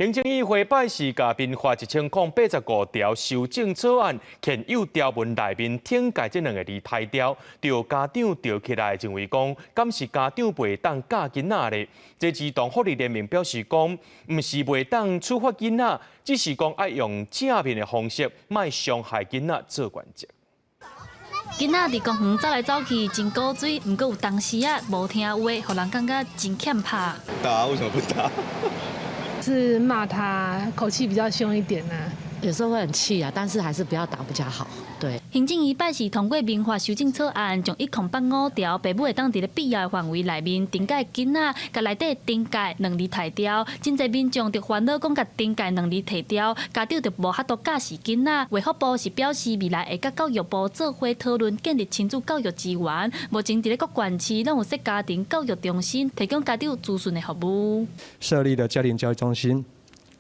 行政议会拜四甲编发1085条修正草案，现有条文内面挺改这两个字汰掉，着家长吊起来，认为讲，敢是家长袂当教囡仔咧？这児童福利联盟表示讲，毋是袂当处罚囡仔，只是讲爱用正面的方式，莫伤害囡仔做原则。 囡仔伫公园走来走去，真古锥，毋过有当时无听话，互人感觉真欠拍。打为什么不打？是骂他，口气比较凶一点呢、有时候会很气啊，但是还是不要打比较好。对，行政院拜四通过民法修正草案，将185条，父母会当伫咧必要的范围内面顶改囡仔，甲内底顶改两字汰掉。真侪民众就烦恼讲，甲顶改两字汰掉，家长就无法度教示囡仔。卫福部是表示，未来会甲教育部做伙讨论建立亲子教育资源。目前伫咧各县市拢有设家庭教育中心，提供家长咨询的服务。设立的家庭教育中心。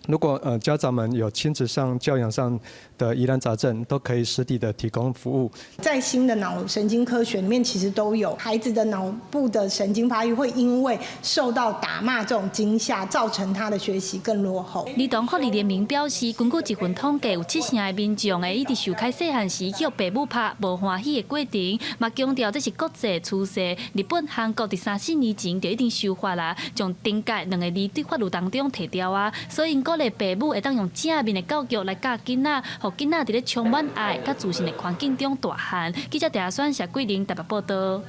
如果家长们有亲子上、教养上的疑难杂症，都可以实地的提供服务。在新的脑神经科学里面，其实都有孩子的脑部的神经发育会因为受到打骂这种惊吓，造成他的学习更落后。儿童福利联盟表示，根据一份统计，有70%的民众会一直受开细汉时去父母拍无欢喜的过程，嘛强调这是国际趋势。日本、韩国伫3、4年前就已经修法啦，将顶改两个字对法律当中提掉啊，所以鼓励父母会当用正面的教育来教囡仔，互囡仔伫咧充满爱、甲自信的环境中大汉。记者陈阿选、谢桂玲台北报道。